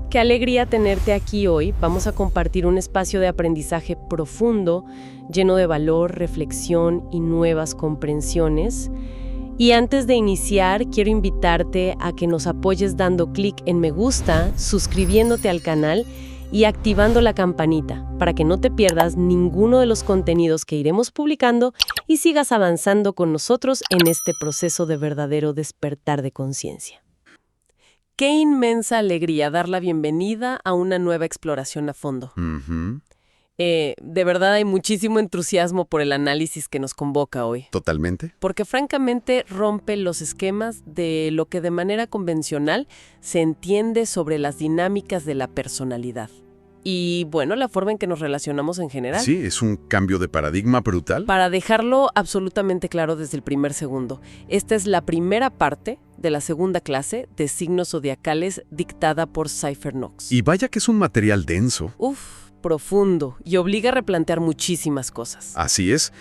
Qué alegría tenerte aquí hoy. Vamos a compartir un espacio de aprendizaje profundo, lleno de valor, reflexión y nuevas comprensiones. Y antes de iniciar, quiero invitarte a que nos apoyes dando clic en me gusta, suscribiéndote al canal y activando la campanita para que no te pierdas ninguno de los contenidos que iremos publicando y sigas avanzando con nosotros en este proceso de verdadero despertar de conciencia. Qué inmensa alegría dar la bienvenida a una nueva exploración a fondo. De verdad hay muchísimo entusiasmo por el análisis que nos convoca hoy. ¿Totalmente? Porque francamente rompe los esquemas de lo que de manera convencional se entiende sobre las dinámicas de la personalidad. Y bueno, la forma en que nos relacionamos en general. Sí, es un cambio de paradigma brutal. Para dejarlo absolutamente claro desde el primer segundo, esta es la primera parte de la segunda clase de signos zodiacales dictada por Cypher Knox. Y vaya que es un material denso. Profundo y obliga a replantear muchísimas cosas. Así es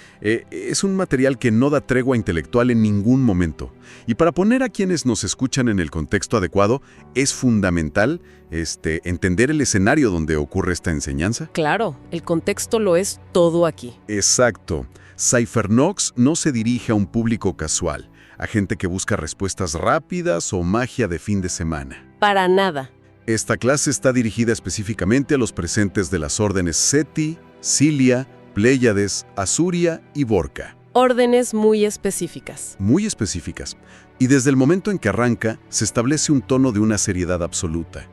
un material que no da tregua intelectual en ningún momento. Y para poner a quienes nos escuchan en el contexto adecuado, es fundamental entender el escenario donde ocurre esta enseñanza. Claro, el contexto lo es todo aquí. Exacto. Cypher Knox no se dirige a un público casual, a gente que busca respuestas rápidas o magia de fin de semana. Para nada. Esta clase está dirigida específicamente a los presentes de las órdenes Seti, Cilia, Pléyades, Azuria y Borca. Órdenes muy específicas. Muy específicas. Y desde el momento en que arranca, se establece un tono de una seriedad absoluta.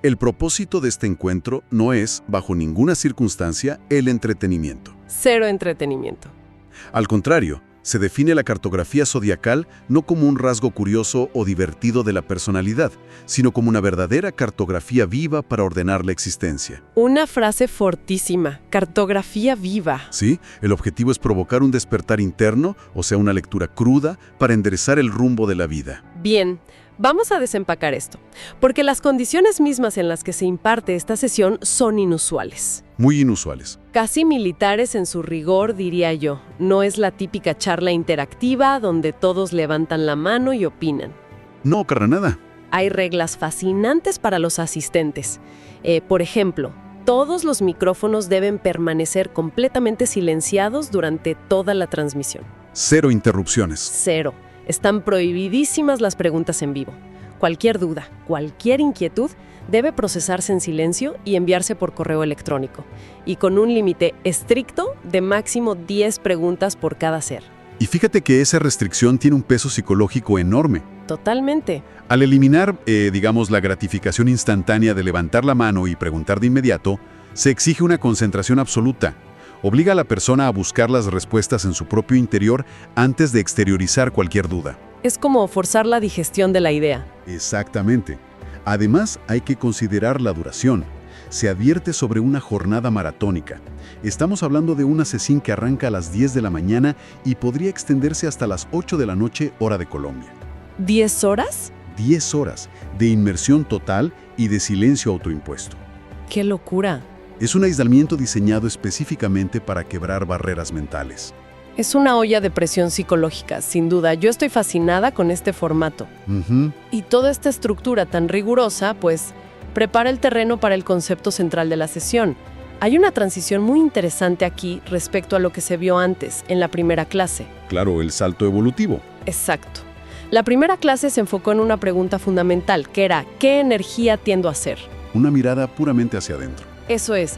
El propósito de este encuentro no es, bajo ninguna circunstancia, el entretenimiento. Cero entretenimiento. Al contrario, se define la cartografía zodiacal no como un rasgo curioso o divertido de la personalidad, sino como una verdadera cartografía viva para ordenar la existencia. Una frase fortísima, cartografía viva. Sí, el objetivo es provocar un despertar interno, o sea, una lectura cruda, para enderezar el rumbo de la vida. Bien, vamos a desempacar esto, porque las condiciones mismas en las que se imparte esta sesión son inusuales. Muy inusuales. Casi militares en su rigor, diría yo. No es la típica charla interactiva donde todos levantan la mano y opinan. No, carnada. Hay reglas fascinantes para los asistentes. Por ejemplo, todos los micrófonos deben permanecer completamente silenciados durante toda la transmisión. Cero interrupciones. Cero. Están prohibidísimas las preguntas en vivo. Cualquier duda, cualquier inquietud debe procesarse en silencio y enviarse por correo electrónico, y con un límite estricto de máximo 10 preguntas por cada ser. Y fíjate que esa restricción tiene un peso psicológico enorme. Totalmente. Al eliminar, la gratificación instantánea de levantar la mano y preguntar de inmediato, se exige una concentración absoluta. Obliga a la persona a buscar las respuestas en su propio interior antes de exteriorizar cualquier duda. Es como forzar la digestión de la idea. Exactamente. Además, hay que considerar la duración. Se advierte sobre una jornada maratónica. Estamos hablando de una sesión que arranca a las 10 de la mañana y podría extenderse hasta las 8 de la noche, hora de Colombia. ¿10 horas? 10 horas de inmersión total y de silencio autoimpuesto. ¡Qué locura! Es un aislamiento diseñado específicamente para quebrar barreras mentales. Es una olla de presión psicológica, sin duda. Yo estoy fascinada con este formato. Y toda esta estructura tan rigurosa, pues, prepara el terreno para el concepto central de la sesión. Hay una transición muy interesante aquí respecto a lo que se vio antes, en la primera clase. Claro, el salto evolutivo. Exacto. La primera clase se enfocó en una pregunta fundamental, que era, ¿qué energía tiendo a ser? Una mirada puramente hacia adentro. Eso es.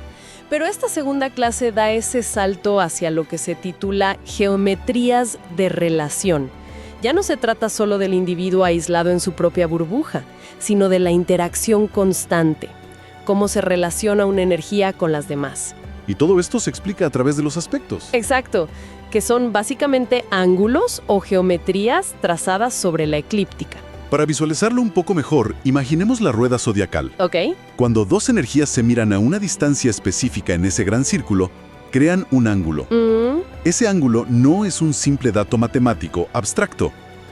Pero esta segunda clase da ese salto hacia lo que se titula geometrías de relación. Ya no se trata solo del individuo aislado en su propia burbuja, sino de la interacción constante, cómo se relaciona una energía con las demás. Y todo esto se explica a través de los aspectos. Exacto, que son básicamente ángulos o geometrías trazadas sobre la eclíptica. Para visualizarlo un poco mejor, imaginemos la rueda zodiacal. ¿Ok? Cuando dos energías se miran a una distancia específica en ese gran círculo, crean un ángulo. Ese ángulo no es un simple dato matemático abstracto,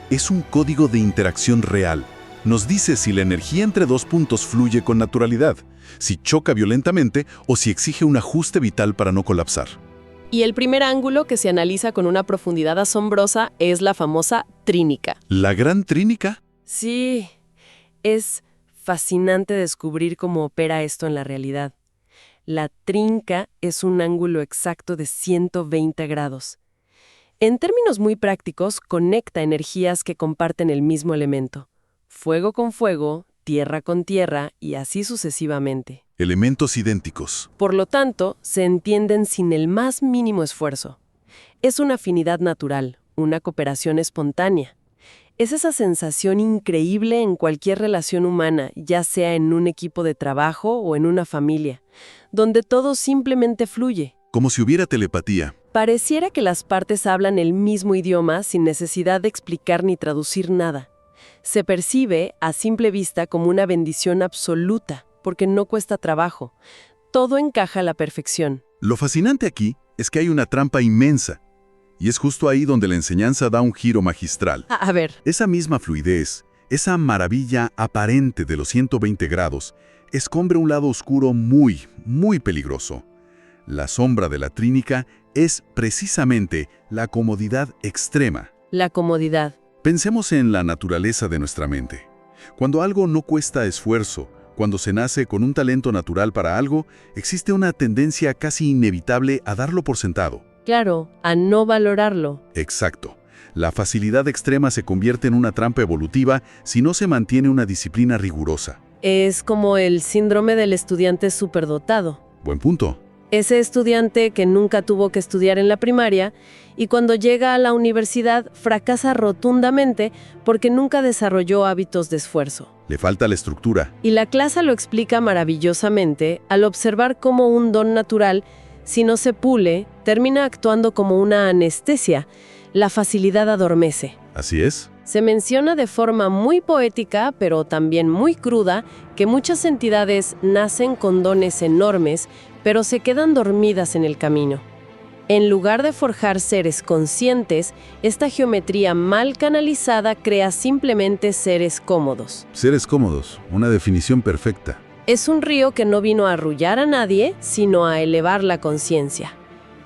es un código de interacción real. Nos dice si la energía entre dos puntos fluye con naturalidad, si choca violentamente o si exige un ajuste vital para no colapsar. Y el primer ángulo que se analiza con una profundidad asombrosa es la famosa trínica. ¿La gran trínica? Sí, es Fascinante descubrir cómo opera esto en la realidad. La trinca es un ángulo exacto de 120 grados. En términos muy prácticos, conecta energías que comparten el mismo elemento. Fuego con fuego, tierra con tierra y así sucesivamente. Elementos idénticos. Por lo tanto, se entienden sin el más mínimo esfuerzo. Es una afinidad natural, una cooperación espontánea. Es esa sensación increíble en cualquier relación humana, ya sea en un equipo de trabajo o en una familia, donde todo simplemente fluye. Como si hubiera telepatía. Pareciera que las partes hablan el mismo idioma sin necesidad de explicar ni traducir nada. Se percibe, a simple vista, como una bendición absoluta, porque no cuesta trabajo. Todo encaja a la perfección. Lo fascinante aquí es que hay una trampa inmensa. Y es justo ahí donde la enseñanza da un giro magistral. A ver. Esa misma fluidez, esa maravilla aparente de los 120 grados, escombra un lado oscuro muy, muy peligroso. La sombra de la trínica es precisamente la comodidad extrema. La comodidad. Pensemos en la naturaleza de nuestra mente. Cuando algo no cuesta esfuerzo, cuando se nace con un talento natural para algo, existe una tendencia casi inevitable a darlo por sentado. Claro, a no valorarlo. Exacto. La facilidad extrema se convierte en una trampa evolutiva si no se mantiene una disciplina rigurosa. Es como el síndrome del estudiante superdotado. Buen punto. Ese estudiante que nunca tuvo que estudiar en la primaria y cuando llega a la universidad fracasa rotundamente porque nunca desarrolló hábitos de esfuerzo. Le falta la estructura. Y la clase lo explica maravillosamente al observar cómo un don natural, si no se pule, termina actuando como una anestesia. La facilidad adormece. Así es. Se menciona de forma muy poética, pero también muy cruda, que muchas entidades nacen con dones enormes, pero se quedan dormidas en el camino. En lugar de forjar seres conscientes, esta geometría mal canalizada crea simplemente seres cómodos. Seres cómodos, una definición perfecta. Es un río que no vino a arrullar a nadie, sino a elevar la conciencia.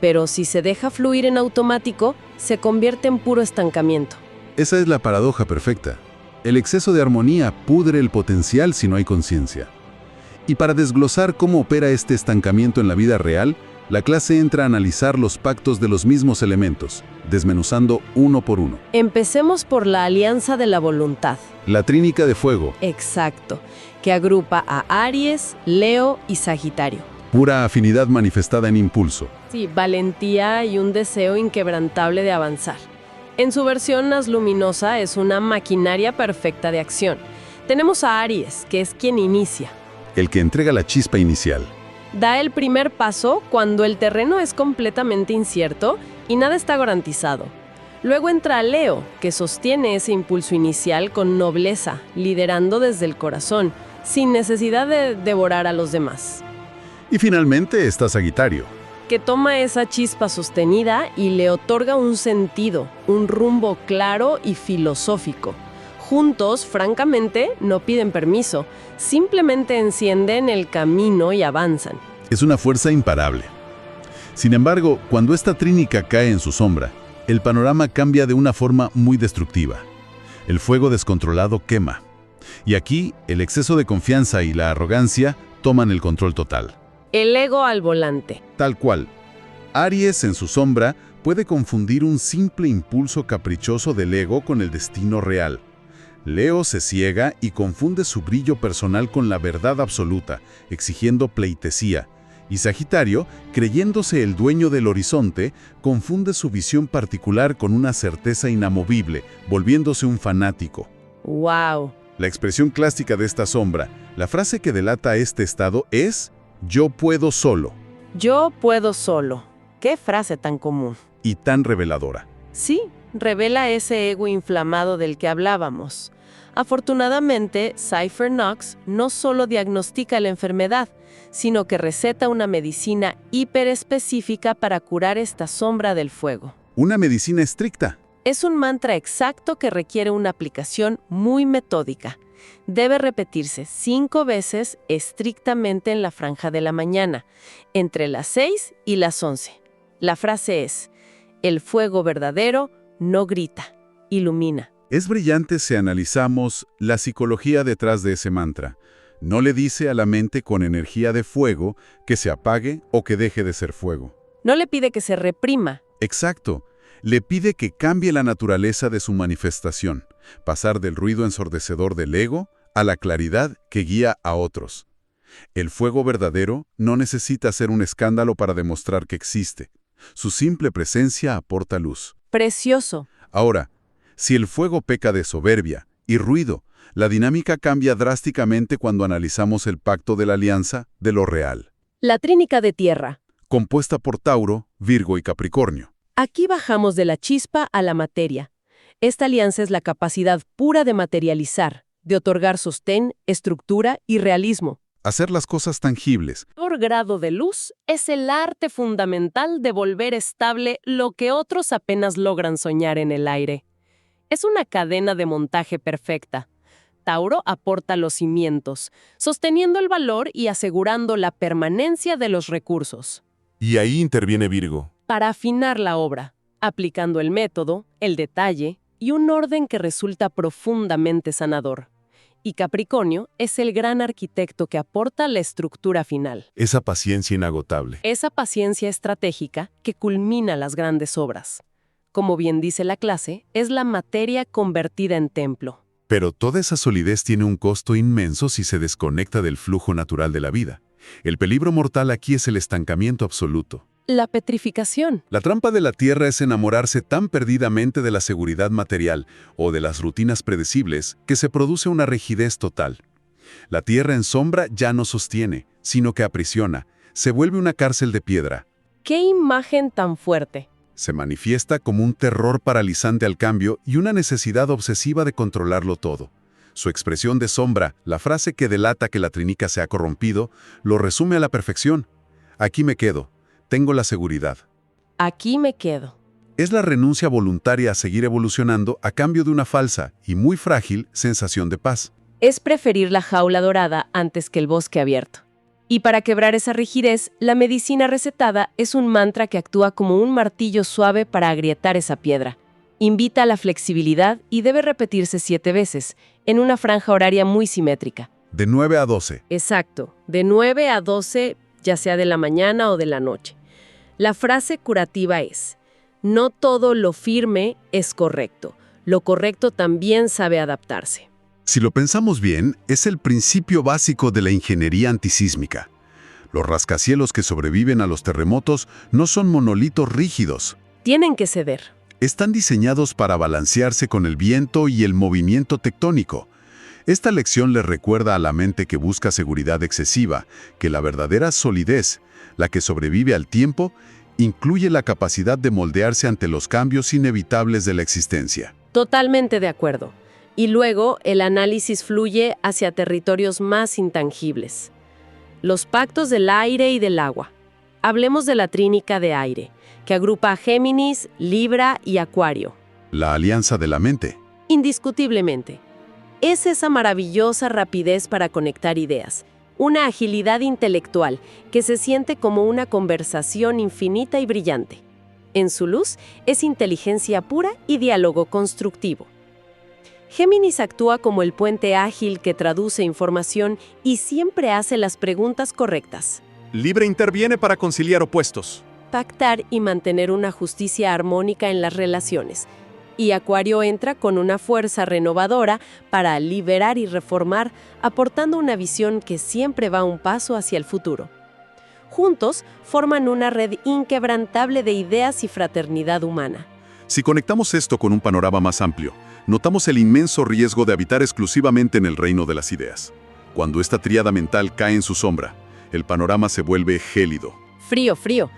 Pero si se deja fluir en automático, se convierte en puro estancamiento. Esa es la paradoja perfecta. El exceso de armonía pudre el potencial si no hay conciencia. Y para desglosar cómo opera este estancamiento en la vida real, la clase entra a analizar los pactos de los mismos elementos, desmenuzando uno por uno. Empecemos por la alianza de la voluntad. La trínica de fuego. Exacto, que agrupa a Aries, Leo y Sagitario. Pura afinidad manifestada en impulso. Sí, valentía y un deseo inquebrantable de avanzar. En su versión más luminosa es una maquinaria perfecta de acción. Tenemos a Aries, que es quien inicia. El que entrega la chispa inicial. Da el primer paso cuando el terreno es completamente incierto y nada está garantizado. Luego entra Leo, que sostiene ese impulso inicial con nobleza, liderando desde el corazón, sin necesidad de devorar a los demás. Y finalmente está Sagitario, que toma esa chispa sostenida y le otorga un sentido, un rumbo claro y filosófico. Juntos, francamente, no piden permiso, simplemente encienden el camino y avanzan. Es una fuerza imparable. Sin embargo, cuando esta trínica cae en su sombra, el panorama cambia de una forma muy destructiva. El fuego descontrolado quema. Y aquí, el exceso de confianza y la arrogancia toman el control total. El ego al volante. Tal cual. Aries, en su sombra, puede confundir un simple impulso caprichoso del ego con el destino real. Leo se ciega y confunde su brillo personal con la verdad absoluta, exigiendo pleitesía. Y Sagitario, creyéndose el dueño del horizonte, confunde su visión particular con una certeza inamovible, volviéndose un fanático. ¡Wow! La expresión clásica de esta sombra, la frase que delata este estado es «yo puedo solo». Yo puedo solo. ¡Qué frase tan común! Y tan reveladora. Sí, revela ese ego inflamado del que hablábamos. Afortunadamente, Cypher Knox no solo diagnostica la enfermedad, sino que receta una medicina hiperespecífica para curar esta sombra del fuego. Una medicina estricta. Es un mantra exacto que requiere una aplicación muy metódica. Debe repetirse 5 veces estrictamente en la franja de la mañana, entre las 6 y las 11. La frase es: el fuego verdadero no grita, ilumina. Es brillante si analizamos la psicología detrás de ese mantra. No le dice a la mente con energía de fuego que se apague o que deje de ser fuego. No le pide que se reprima. Exacto. Le pide que cambie la naturaleza de su manifestación, pasar del ruido ensordecedor del ego a la claridad que guía a otros. El fuego verdadero no necesita hacer un escándalo para demostrar que existe. Su simple presencia aporta luz. Precioso. Ahora, si el fuego peca de soberbia y ruido, la dinámica cambia drásticamente cuando analizamos el pacto de la alianza de lo real, La trínica de tierra. compuesta por Tauro, Virgo y Capricornio. Aquí bajamos de la chispa a la materia. Esta alianza es la capacidad pura de materializar, de otorgar sostén, estructura y realismo. Hacer las cosas tangibles. Por grado de luz es el arte fundamental de volver estable lo que otros apenas logran soñar en el aire. Es una cadena de montaje perfecta. Tauro aporta los cimientos, sosteniendo el valor y asegurando la permanencia de los recursos. Y ahí interviene Virgo. Para afinar la obra, aplicando el método, el detalle y un orden que resulta profundamente sanador. Y Capricornio es el gran arquitecto que aporta la estructura final. Esa paciencia inagotable. Esa paciencia estratégica que culmina las grandes obras. Como bien dice la clase, es la materia convertida en templo. Pero toda esa solidez tiene un costo inmenso si se desconecta del flujo natural de la vida. El peligro mortal aquí es el estancamiento absoluto. La petrificación. La trampa de la Tierra es enamorarse tan perdidamente de la seguridad material o de las rutinas predecibles que se produce una rigidez total. La Tierra en sombra ya no sostiene, sino que aprisiona, se vuelve una cárcel de piedra. ¡Qué imagen tan fuerte! Se manifiesta como un terror paralizante al cambio y una necesidad obsesiva de controlarlo todo. Su expresión de sombra, la frase que delata que la trínica se ha corrompido, lo resume a la perfección. Aquí me quedo. Tengo la seguridad. Aquí me quedo. Es la renuncia voluntaria a seguir evolucionando a cambio de una falsa y muy frágil sensación de paz. Es preferir la jaula dorada antes que el bosque abierto. Y para quebrar esa rigidez, la medicina recetada es un mantra que actúa como un martillo suave para agrietar esa piedra. Invita a la flexibilidad y debe repetirse 7 veces, en una franja horaria muy simétrica. De 9 a 12. Exacto, de 9 a 12, ya sea de la mañana o de la noche. La frase curativa es: no todo lo firme es correcto. Lo correcto también sabe adaptarse. Si lo pensamos bien, es el principio básico de la ingeniería antisísmica. Los rascacielos que sobreviven a los terremotos no son monolitos rígidos. Tienen que ceder. Están diseñados para balancearse con el viento y el movimiento tectónico. Esta lección le recuerda a la mente que busca seguridad excesiva, que la verdadera solidez, la que sobrevive al tiempo, incluye la capacidad de moldearse ante los cambios inevitables de la existencia. Totalmente de acuerdo. Y luego el análisis fluye hacia territorios más intangibles. Los pactos del aire y del agua. Hablemos de la trínica de aire, que agrupa a Géminis, Libra y Acuario. La alianza de la mente. Indiscutiblemente. Es esa maravillosa rapidez para conectar ideas, una agilidad intelectual que se siente como una conversación infinita y brillante. En su luz es inteligencia pura y diálogo constructivo. Géminis actúa como el puente ágil que traduce información y siempre hace las preguntas correctas. Libra interviene para conciliar opuestos. Pactar y mantener una justicia armónica en las relaciones. Y Acuario entra con una fuerza renovadora para liberar y reformar, aportando una visión que siempre va un paso hacia el futuro. Juntos forman una red inquebrantable de ideas y fraternidad humana. Si conectamos esto con un panorama más amplio, notamos el inmenso riesgo de habitar exclusivamente en el reino de las ideas. Cuando esta tríada mental cae en su sombra, el panorama se vuelve gélido. Frío.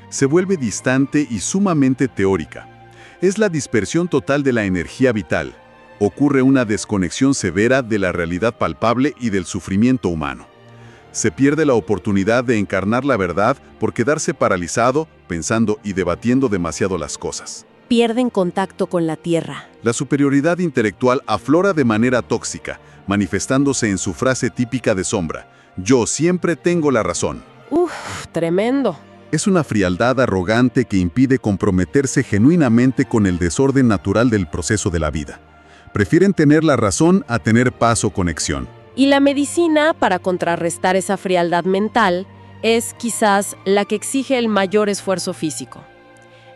Se vuelve distante y sumamente teórica. Es la dispersión total de la energía vital. Ocurre una desconexión severa de la realidad palpable y del sufrimiento humano. Se pierde la oportunidad de encarnar la verdad por quedarse paralizado, pensando y debatiendo demasiado las cosas. Pierden contacto con la tierra. La superioridad intelectual aflora de manera tóxica, manifestándose en su frase típica de sombra: yo siempre tengo la razón. Tremendo. Es una frialdad arrogante que impide comprometerse genuinamente con el desorden natural del proceso de la vida. Prefieren tener la razón a tener paz o conexión. Y la medicina, para contrarrestar esa frialdad mental, es quizás la que exige el mayor esfuerzo físico.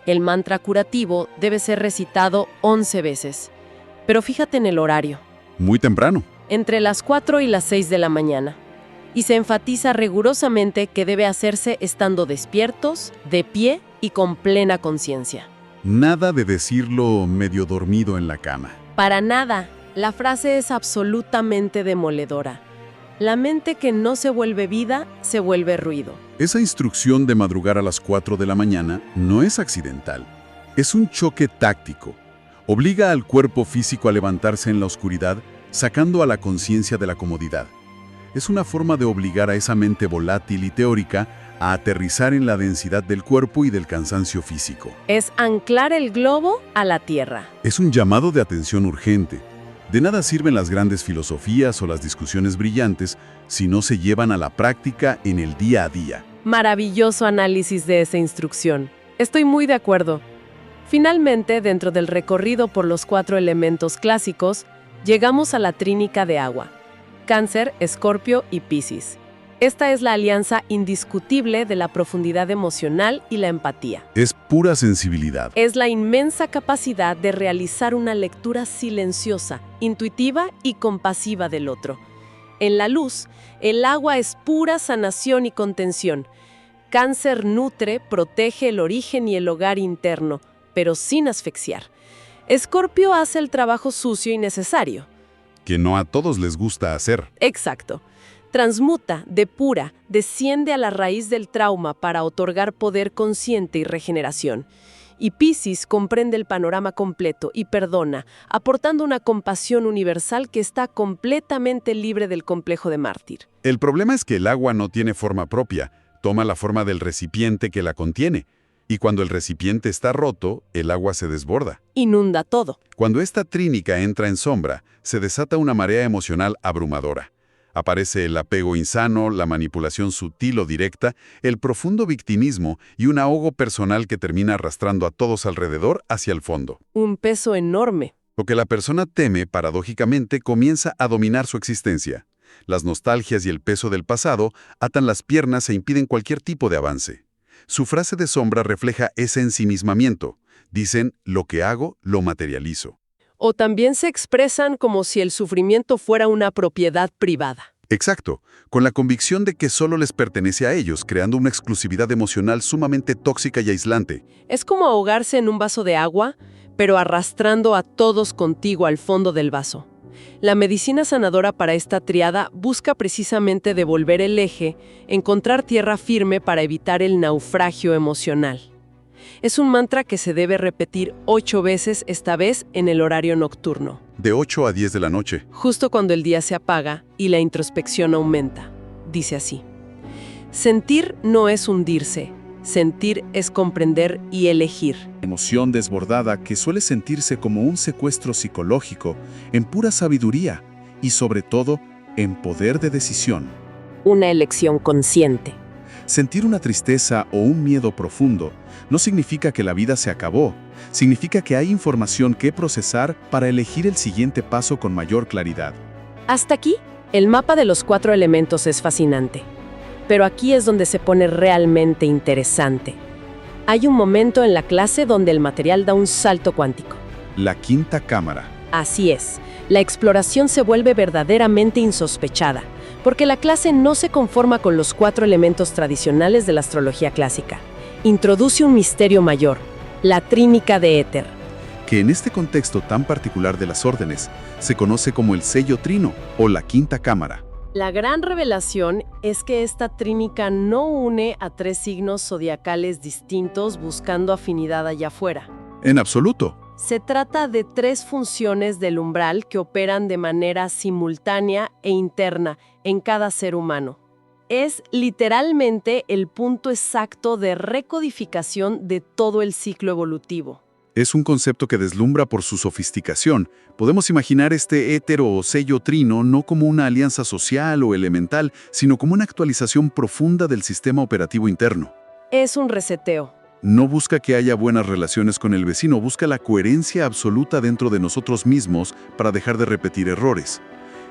El mantra curativo debe ser recitado 11 veces. Pero fíjate en el horario. Muy temprano. Entre las 4 y las 6 de la mañana. Y se enfatiza rigurosamente que debe hacerse estando despiertos, de pie y con plena conciencia. Nada de decirlo medio dormido en la cama. Para nada. La frase es absolutamente demoledora. La mente que no se vuelve vida, se vuelve ruido. Esa instrucción de madrugar a las 4 de la mañana no es accidental. Es un choque táctico. Obliga al cuerpo físico a levantarse en la oscuridad, sacando a la conciencia de la comodidad. Es una forma de obligar a esa mente volátil y teórica a aterrizar en la densidad del cuerpo y del cansancio físico. Es anclar el globo a la tierra. Es un llamado de atención urgente. De nada sirven las grandes filosofías o las discusiones brillantes si no se llevan a la práctica en el día a día. Maravilloso análisis de esa instrucción. Estoy muy de acuerdo. Finalmente, dentro del recorrido por los 4 elementos clásicos, llegamos a la trínica de agua: Cáncer, Escorpio y Piscis. Esta es la alianza indiscutible de la profundidad emocional y la empatía. Es pura sensibilidad. Es la inmensa capacidad de realizar una lectura silenciosa, intuitiva y compasiva del otro. En la luz, el agua es pura sanación y contención. Cáncer nutre, protege el origen y el hogar interno, pero sin asfixiar. Escorpio hace el trabajo sucio y necesario. Que no a todos les gusta hacer. Exacto. Transmuta, depura, desciende a la raíz del trauma para otorgar poder consciente y regeneración. Y Piscis comprende el panorama completo y perdona, aportando una compasión universal que está completamente libre del complejo de mártir. El problema es que el agua no tiene forma propia, toma la forma del recipiente que la contiene. Y cuando el recipiente está roto, el agua se desborda. Inunda todo. Cuando esta trínica entra en sombra, se desata una marea emocional abrumadora. Aparece el apego insano, la manipulación sutil o directa, el profundo victimismo y un ahogo personal que termina arrastrando a todos alrededor hacia el fondo. Un peso enorme. Lo que la persona teme, paradójicamente, comienza a dominar su existencia. Las nostalgias y el peso del pasado atan las piernas e impiden cualquier tipo de avance. Su frase de sombra refleja ese ensimismamiento. Dicen, lo que hago, lo materializo. O también se expresan como si el sufrimiento fuera una propiedad privada. Exacto, con la convicción de que solo les pertenece a ellos, creando una exclusividad emocional sumamente tóxica y aislante. Es como ahogarse en un vaso de agua, pero arrastrando a todos contigo al fondo del vaso. La medicina sanadora para esta triada busca precisamente devolver el eje, encontrar tierra firme para evitar el naufragio emocional. Es un mantra que se debe repetir 8 veces, esta vez en el horario nocturno. De 8 a 10 de la noche. Justo cuando el día se apaga y la introspección aumenta. Dice así: sentir no es hundirse, sentir es comprender y elegir. Emoción desbordada que suele sentirse como un secuestro psicológico, en pura sabiduría y sobre todo en poder de decisión. Una elección consciente. Sentir una tristeza o un miedo profundo no significa que la vida se acabó, significa que hay información que procesar para elegir el siguiente paso con mayor claridad. Hasta aquí, el mapa de los 4 elementos es fascinante. Pero aquí es donde se pone realmente interesante. Hay un momento en la clase donde el material da un salto cuántico. La quinta cámara. Así es, la exploración se vuelve verdaderamente insospechada, porque la clase no se conforma con los 4 elementos tradicionales de la astrología clásica. Introduce un misterio mayor, la trínica de éter. Que en este contexto tan particular de las órdenes, se conoce como el sello trino o la quinta cámara. La gran revelación es que esta trínica no une a 3 signos zodiacales distintos buscando afinidad allá afuera. En absoluto. Se trata de 3 funciones del umbral que operan de manera simultánea e interna en cada ser humano. Es literalmente el punto exacto de recodificación de todo el ciclo evolutivo. Es un concepto que deslumbra por su sofisticación. Podemos imaginar este éter o sello trino no como una alianza social o elemental, sino como una actualización profunda del sistema operativo interno. Es un reseteo. No busca que haya buenas relaciones con el vecino, busca la coherencia absoluta dentro de nosotros mismos para dejar de repetir errores.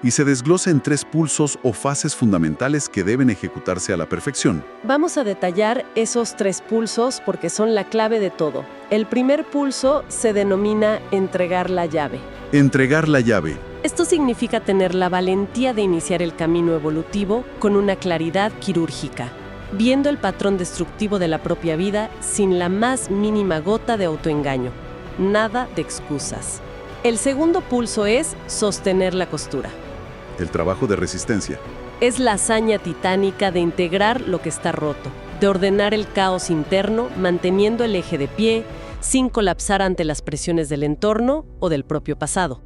Y se desglosa en 3 pulsos o fases fundamentales que deben ejecutarse a la perfección. Vamos a detallar esos 3 pulsos porque son la clave de todo. El primer pulso se denomina entregar la llave. Entregar la llave. Esto significa tener la valentía de iniciar el camino evolutivo con una claridad quirúrgica, viendo el patrón destructivo de la propia vida sin la más mínima gota de autoengaño. Nada de excusas. El segundo pulso es sostener la costura. El trabajo de resistencia. Es la hazaña titánica de integrar lo que está roto, de ordenar el caos interno, manteniendo el eje de pie, sin colapsar ante las presiones del entorno o del propio pasado.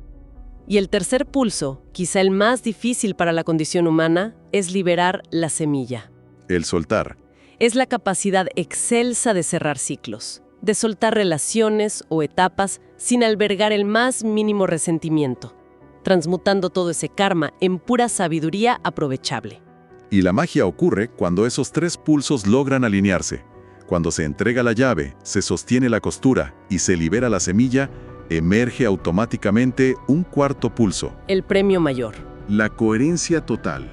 Y el tercer pulso, quizá el más difícil para la condición humana, es liberar la semilla. El soltar. Es la capacidad excelsa de cerrar ciclos, de soltar relaciones o etapas sin albergar el más mínimo resentimiento, transmutando todo ese karma en pura sabiduría aprovechable. Y la magia ocurre cuando esos 3 pulsos logran alinearse. Cuando se entrega la llave, se sostiene la costura y se libera la semilla, emerge automáticamente un 4.º pulso. El premio mayor. La coherencia total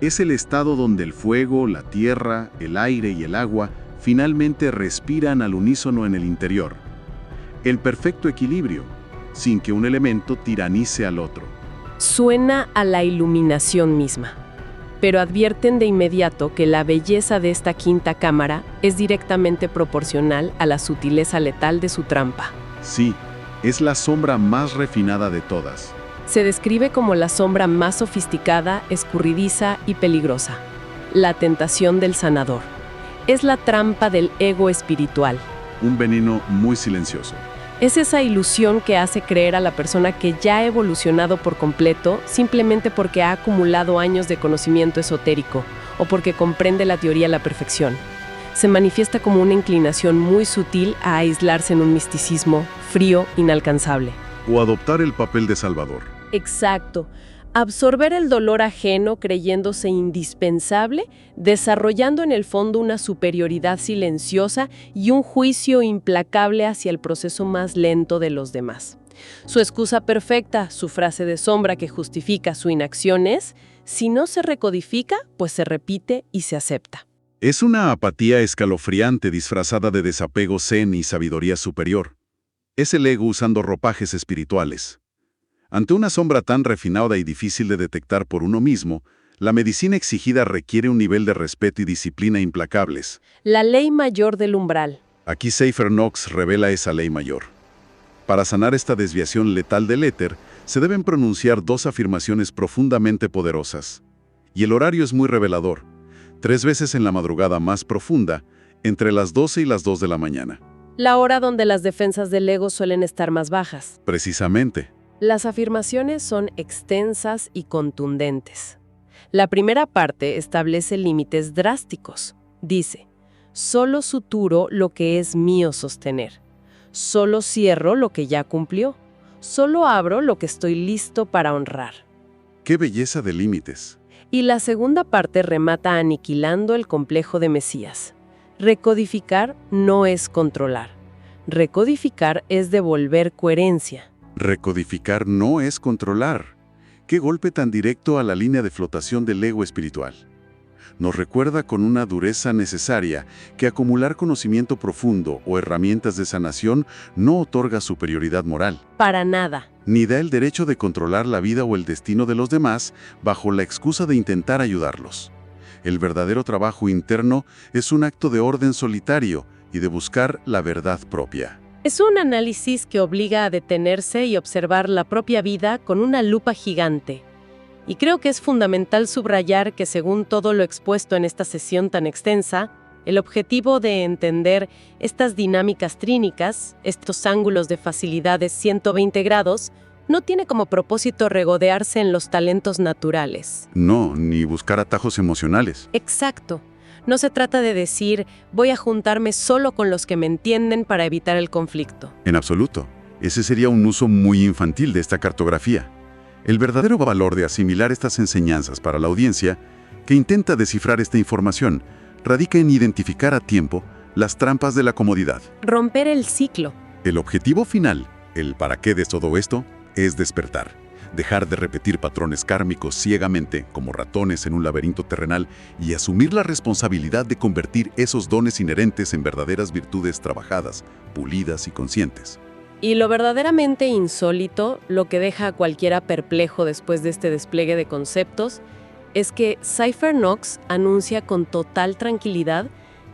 es el estado donde el fuego, la tierra, el aire y el agua finalmente respiran al unísono en el interior. El perfecto equilibrio, sin que un elemento tiranice al otro. Suena a la iluminación misma, pero advierten de inmediato que la belleza de esta quinta cámara es directamente proporcional a la sutileza letal de su trampa. Sí, es la sombra más refinada de todas. Se describe como la sombra más sofisticada, escurridiza y peligrosa. La tentación del sanador. Es la trampa del ego espiritual. Un veneno muy silencioso. Es esa ilusión que hace creer a la persona que ya ha evolucionado por completo simplemente porque ha acumulado años de conocimiento esotérico o porque comprende la teoría a la perfección. Se manifiesta como una inclinación muy sutil a aislarse en un misticismo frío, inalcanzable. O adoptar el papel de salvador. Exacto. Absorber el dolor ajeno creyéndose indispensable, desarrollando en el fondo una superioridad silenciosa y un juicio implacable hacia el proceso más lento de los demás. Su excusa perfecta, su frase de sombra que justifica su inacción es: si no se recodifica, pues se repite y se acepta. Es una apatía escalofriante disfrazada de desapego zen y sabiduría superior. Es el ego usando ropajes espirituales. Ante una sombra tan refinada y difícil de detectar por uno mismo, la medicina exigida requiere un nivel de respeto y disciplina implacables. La ley mayor del umbral. Aquí Seifer Knox revela esa ley mayor. Para sanar esta desviación letal del éter, se deben pronunciar 2 afirmaciones profundamente poderosas. Y el horario es muy revelador. 3 veces en la madrugada más profunda, entre las 12 y las 2 de la mañana. La hora donde las defensas del ego suelen estar más bajas. Precisamente. Las afirmaciones son extensas y contundentes. La primera parte establece límites drásticos. Dice: solo suturo lo que es mío sostener. Solo cierro lo que ya cumplió. Solo abro lo que estoy listo para honrar. ¡Qué belleza de límites! Y la segunda parte remata aniquilando el complejo de Mesías. Recodificar no es controlar. Recodificar es devolver coherencia. Recodificar no es controlar. ¡Qué golpe tan directo a la línea de flotación del ego espiritual! Nos recuerda con una dureza necesaria que acumular conocimiento profundo o herramientas de sanación no otorga superioridad moral. Para nada. Ni da el derecho de controlar la vida o el destino de los demás bajo la excusa de intentar ayudarlos. El verdadero trabajo interno es un acto de orden solitario y de buscar la verdad propia. Es un análisis que obliga a detenerse y observar la propia vida con una lupa gigante. Y creo que es fundamental subrayar que, según todo lo expuesto en esta sesión tan extensa, el objetivo de entender estas dinámicas trínicas, estos ángulos de facilidades 120 grados, no tiene como propósito regodearse en los talentos naturales. No, ni buscar atajos emocionales. Exacto. No se trata de decir, voy a juntarme solo con los que me entienden para evitar el conflicto. En absoluto. Ese sería un uso muy infantil de esta cartografía. El verdadero valor de asimilar estas enseñanzas para la audiencia, que intenta descifrar esta información, radica en identificar a tiempo las trampas de la comodidad. Romper el ciclo. El objetivo final, el para qué de todo esto, es despertar. Dejar de repetir patrones kármicos ciegamente, como ratones en un laberinto terrenal, y asumir la responsabilidad de convertir esos dones inherentes en verdaderas virtudes trabajadas, pulidas y conscientes. Y lo verdaderamente insólito, lo que deja a cualquiera perplejo después de este despliegue de conceptos, es que Cypher Knox anuncia con total tranquilidad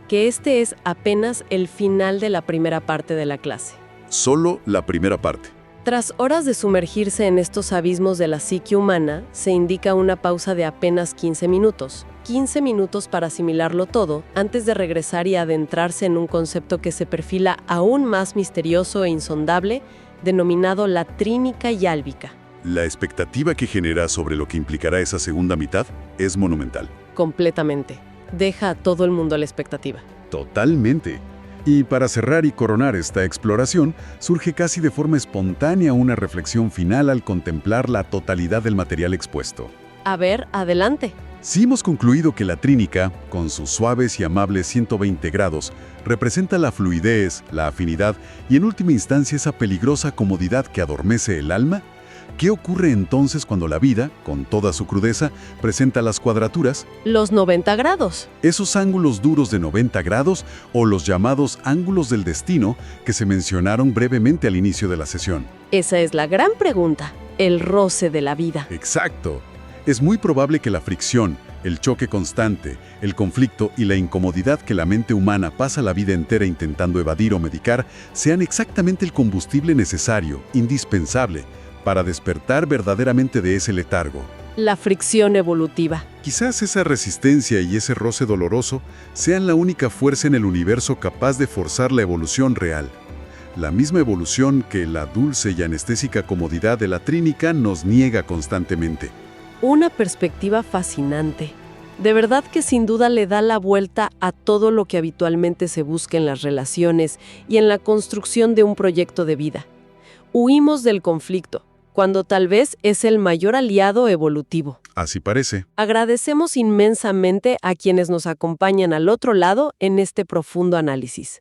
que este es apenas el final de la primera parte de la clase. Solo la primera parte. Tras horas de sumergirse en estos abismos de la psique humana, se indica una pausa de apenas 15 minutos. 15 minutos para asimilarlo todo, antes de regresar y adentrarse en un concepto que se perfila aún más misterioso e insondable, denominado la trínica yálvica. La expectativa que genera sobre lo que implicará esa segunda mitad es monumental. Completamente. Deja a todo el mundo a la expectativa. Totalmente. Y para cerrar y coronar esta exploración, surge casi de forma espontánea una reflexión final al contemplar la totalidad del material expuesto. A ver, adelante. Si hemos concluido que la trínica, con sus suaves y amables 120 grados, representa la fluidez, la afinidad y en última instancia esa peligrosa comodidad que adormece el alma, ¿qué ocurre entonces cuando la vida, con toda su crudeza, presenta las cuadraturas? Los 90 grados. Esos ángulos duros de 90 grados o los llamados ángulos del destino que se mencionaron brevemente al inicio de la sesión. Esa es la gran pregunta, el roce de la vida. Exacto. Es muy probable que la fricción, el choque constante, el conflicto y la incomodidad que la mente humana pasa la vida entera intentando evadir o medicar sean exactamente el combustible necesario, indispensable, para despertar verdaderamente de ese letargo. La fricción evolutiva. Quizás esa resistencia y ese roce doloroso sean la única fuerza en el universo capaz de forzar la evolución real. La misma evolución que la dulce y anestésica comodidad de la trínica nos niega constantemente. Una perspectiva fascinante. De verdad que sin duda le da la vuelta a todo lo que habitualmente se busca en las relaciones y en la construcción de un proyecto de vida. Huimos del conflicto, cuando tal vez es el mayor aliado evolutivo. Así parece. Agradecemos inmensamente a quienes nos acompañan al otro lado en este profundo análisis.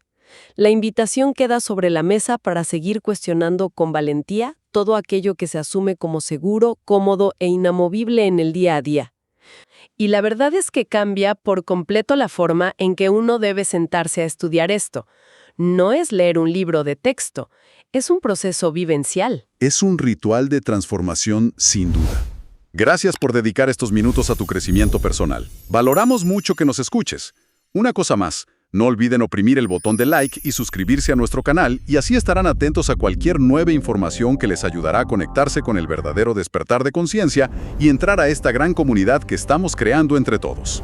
La invitación queda sobre la mesa para seguir cuestionando con valentía todo aquello que se asume como seguro, cómodo e inamovible en el día a día. Y la verdad es que cambia por completo la forma en que uno debe sentarse a estudiar esto. No es leer un libro de texto, es un proceso vivencial. Es un ritual de transformación sin duda. Gracias por dedicar estos minutos a tu crecimiento personal. Valoramos mucho que nos escuches. Una cosa más, no olviden oprimir el botón de like y suscribirse a nuestro canal y así estarán atentos a cualquier nueva información que les ayudará a conectarse con el verdadero despertar de conciencia y entrar a esta gran comunidad que estamos creando entre todos.